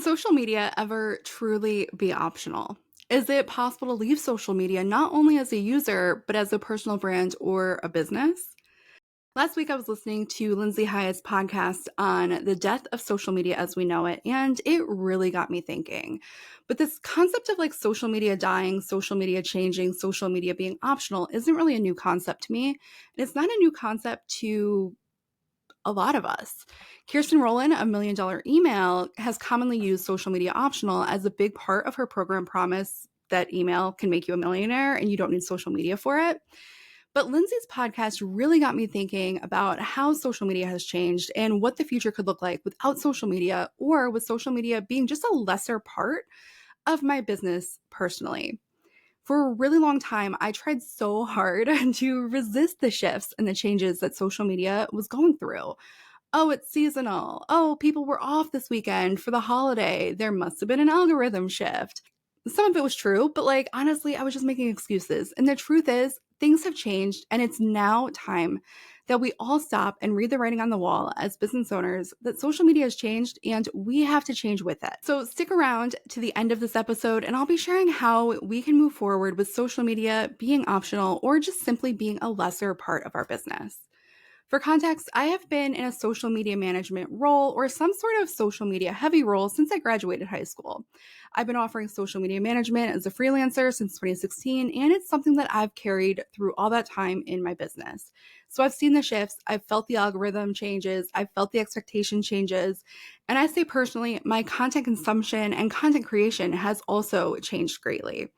Can social media ever truly be optional? Is it possible to leave social media not only as a user, but as a personal brand or a business? Last week, I was listening to Lindsay Hyatt's podcast on the death of social media as we know it, and it really got me thinking. But this concept of like social media dying, social media changing, social media being optional isn't really a new concept to me. And it's not a new concept to a lot of us. Kirsten Rowland, a Million Dollar Email, has commonly used social media optional as a big part of her program promise that email can make you a millionaire and you don't need social media for it. But Lindsay's podcast really got me thinking about how social media has changed and what the future could look like without social media or with social media being just a lesser part of my business personally. For a really long time, I tried so hard to resist the shifts and the changes that social media was going through. Oh, it's seasonal. Oh, people were off this weekend for the holiday. There must have been an algorithm shift. Some of it was true, but like honestly, I was just making excuses. And the truth is, things have changed, and it's now time that we all stop and read the writing on the wall as business owners that social media has changed and we have to change with it. So stick around to the end of this episode, and I'll be sharing how we can move forward with social media being optional or just simply being a lesser part of our business. For context, I have been in a social media management role or some sort of social media heavy role since I graduated high school. I've been offering social media management as a freelancer since 2016, and it's something that I've carried through all that time in my business. So I've seen the shifts, I've felt the algorithm changes, I've felt the expectation changes, and I say personally, my content consumption and content creation has also changed greatly.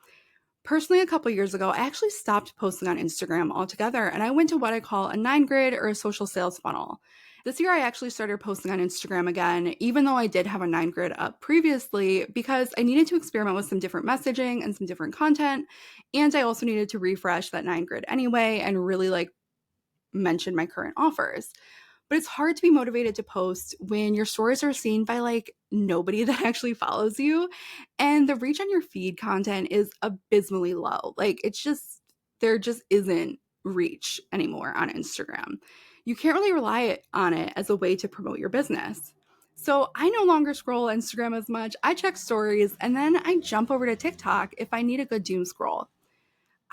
Personally, a couple years ago, I actually stopped posting on Instagram altogether and I went to what I call a 9 grid or a social sales funnel. This year, I actually started posting on Instagram again, even though I did have a 9 grid up previously, because I needed to experiment with some different messaging and some different content. And I also needed to refresh that 9 grid anyway and really like mention my current offers. But it's hard to be motivated to post when your stories are seen by like nobody that actually follows you. And the reach on your feed content is abysmally low. Like it's just, there just isn't reach anymore on Instagram. You can't really rely on it as a way to promote your business. So I no longer scroll Instagram as much. I check stories and then I jump over to TikTok if I need a good doom scroll.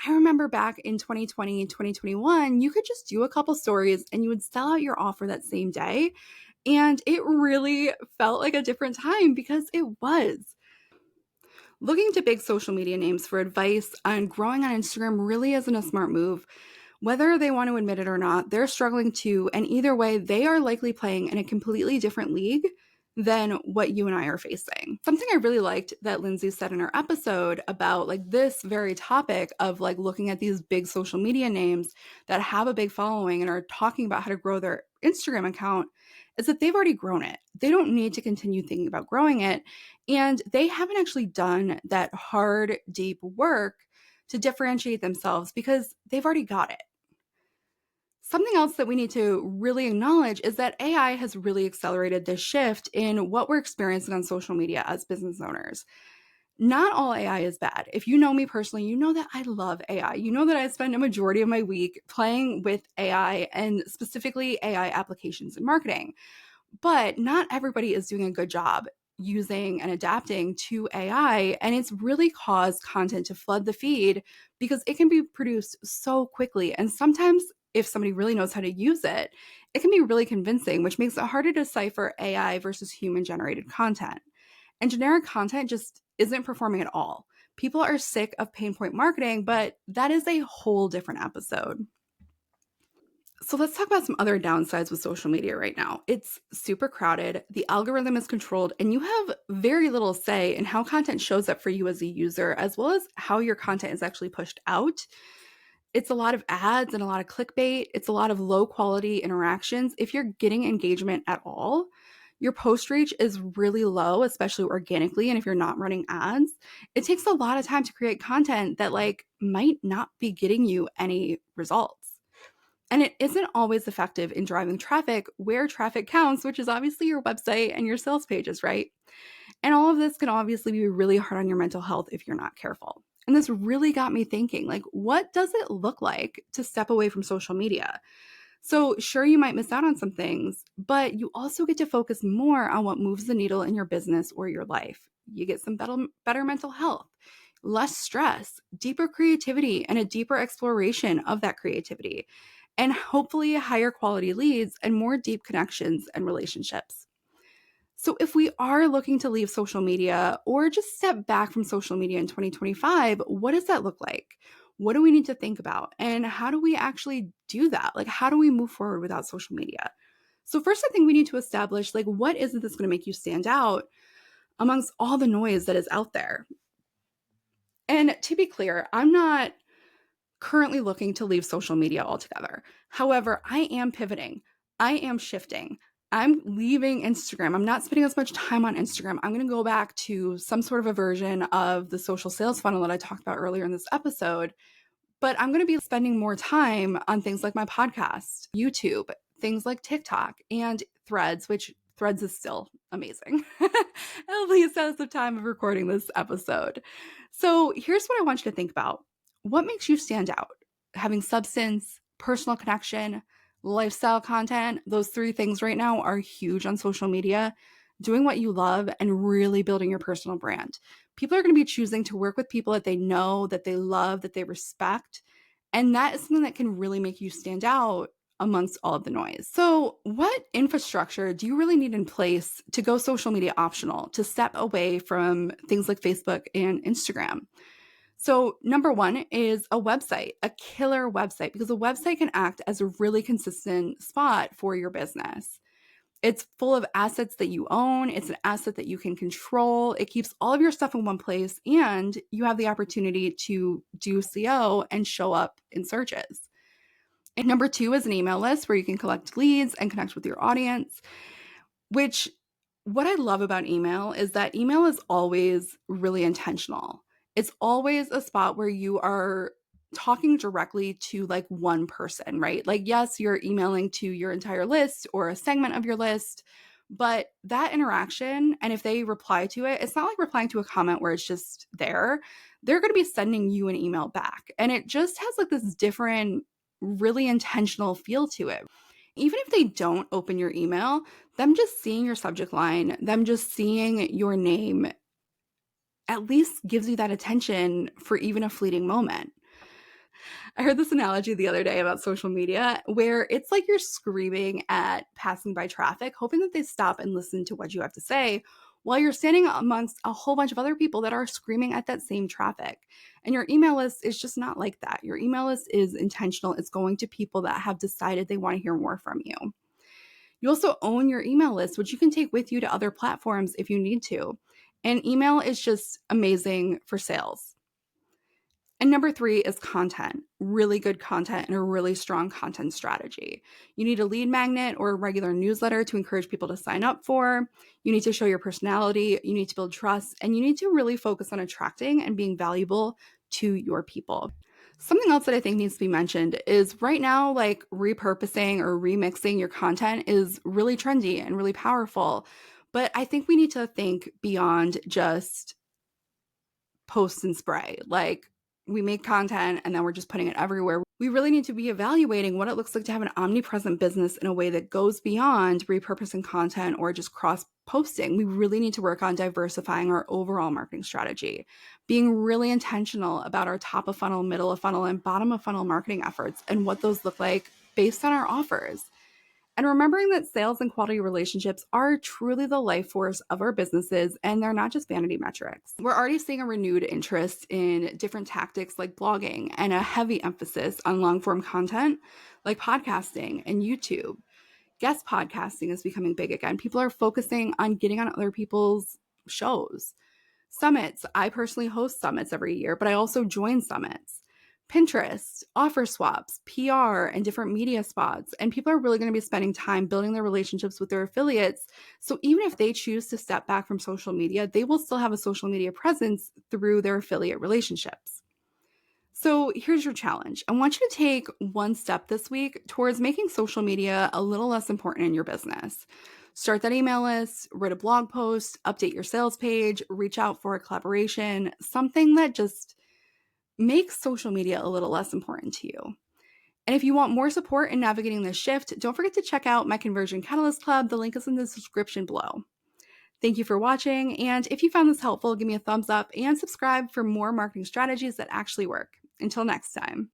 I remember back in 2020 and 2021, you could just do a couple stories and you would sell out your offer that same day. And it really felt like a different time because it was. Looking to big social media names for advice on growing on Instagram really isn't a smart move. Whether they want to admit it or not, they're struggling too. And either way, they are likely playing in a completely different league than what you and I are facing. Something I really liked that Lindsay said in her episode about like this very topic of like looking at these big social media names that have a big following and are talking about how to grow their Instagram account is that they've already grown it. They don't need to continue thinking about growing it. And they haven't actually done that hard, deep work to differentiate themselves because they've already got it. Something else that we need to really acknowledge is that AI has really accelerated this shift in what we're experiencing on social media as business owners. Not all AI is bad. If you know me personally, you know that I love AI. You know that I spend a majority of my week playing with AI and specifically AI applications in marketing. But not everybody is doing a good job using and adapting to AI. And it's really caused content to flood the feed because it can be produced so quickly. And sometimes, if somebody really knows how to use it, it can be really convincing, which makes it harder to decipher AI versus human generated content. And generic content just isn't performing at all. People are sick of pain point marketing, but that is a whole different episode. So let's talk about some other downsides with social media right now. It's super crowded, the algorithm is controlled, and you have very little say in how content shows up for you as a user, as well as how your content is actually pushed out. It's a lot of ads and a lot of clickbait. It's a lot of low quality interactions. If you're getting engagement at all, your post reach is really low, especially organically. And if you're not running ads, it takes a lot of time to create content that like might not be getting you any results. And it isn't always effective in driving traffic where traffic counts, which is obviously your website and your sales pages, right? And all of this can obviously be really hard on your mental health if you're not careful. And this really got me thinking, like, what does it look like to step away from social media? So, sure, you might miss out on some things, but you also get to focus more on what moves the needle in your business or your life. You get some better mental health, less stress, deeper creativity, and a deeper exploration of that creativity, and hopefully higher quality leads and more deep connections and relationships. So, if we are looking to leave social media or just step back from social media in 2025, what does that look like? What do we need to think about? And how do we actually do that? Like, how do we move forward without social media? So, first, I think we need to establish like, what is it that's going to make you stand out amongst all the noise that is out there? And to be clear, I'm not currently looking to leave social media altogether. However, I am pivoting. I am shifting. I'm leaving Instagram. I'm not spending as much time on Instagram. I'm going to go back to some sort of a version of the social sales funnel that I talked about earlier in this episode. But I'm going to be spending more time on things like my podcast, YouTube, things like TikTok, and Threads, which Threads is still amazing, at least as the time of recording this episode. So here's what I want you to think about. What makes you stand out? Having substance, personal connection, lifestyle content, those three things right now are huge on social media. Doing what you love and really building your personal brand. People are going to be choosing to work with people that they know, that they love, that they respect. And that is something that can really make you stand out amongst all of the noise. So, what infrastructure do you really need in place to go social media optional, to step away from things like Facebook and Instagram? So, number one is a website, a killer website, because a website can act as a really consistent spot for your business. It's full of assets that you own. It's an asset that you can control. It keeps all of your stuff in one place, and you have the opportunity to do SEO and show up in searches. And number two is an email list where you can collect leads and connect with your audience, which what I love about email is that email is always really intentional. It's always a spot where you are talking directly to like one person, right? Like, yes, you're emailing to your entire list or a segment of your list, but that interaction, and if they reply to it, it's not like replying to a comment where it's just there. They're going to be sending you an email back. And it just has like this different, really intentional feel to it. Even if they don't open your email, them just seeing your subject line, them just seeing your name at least gives you that attention for even a fleeting moment. I heard this analogy the other day about social media where it's like you're screaming at passing by traffic, hoping that they stop and listen to what you have to say while you're standing amongst a whole bunch of other people that are screaming at that same traffic. And your email list is just not like that. Your email list is intentional. It's going to people that have decided they want to hear more from you. You also own your email list, which you can take with you to other platforms if you need to. And email is just amazing for sales. And number three is content, really good content and a really strong content strategy. You need a lead magnet or a regular newsletter to encourage people to sign up for. You need to show your personality. You need to build trust, and you need to really focus on attracting and being valuable to your people. Something else that I think needs to be mentioned is right now, like repurposing or remixing your content is really trendy and really powerful. But I think we need to think beyond just post and spray. Like we make content and then we're just putting it everywhere. We really need to be evaluating what it looks like to have an omnipresent business in a way that goes beyond repurposing content or just cross posting. We really need to work on diversifying our overall marketing strategy, being really intentional about our top of funnel, middle of funnel, and bottom of funnel marketing efforts and what those look like based on our offers. And remembering that sales and quality relationships are truly the life force of our businesses, and they're not just vanity metrics. We're already seeing a renewed interest in different tactics like blogging and a heavy emphasis on long form content like podcasting and YouTube. Guest podcasting is becoming big again. People are focusing on getting on other people's shows. Summits. I personally host summits every year, but I also join summits. Pinterest, offer swaps, PR, and different media spots. And people are really going to be spending time building their relationships with their affiliates. So even if they choose to step back from social media, they will still have a social media presence through their affiliate relationships. So here's your challenge. I want you to take one step this week towards making social media a little less important in your business. Start that email list, write a blog post, update your sales page, reach out for a collaboration, something that just makes social media a little less important to you. And if you want more support in navigating this shift, don't forget to check out my Conversion Catalyst Club. The link is in the description below. Thank you for watching, and if you found this helpful, give me a thumbs up and subscribe for more marketing strategies that actually work. Until next time.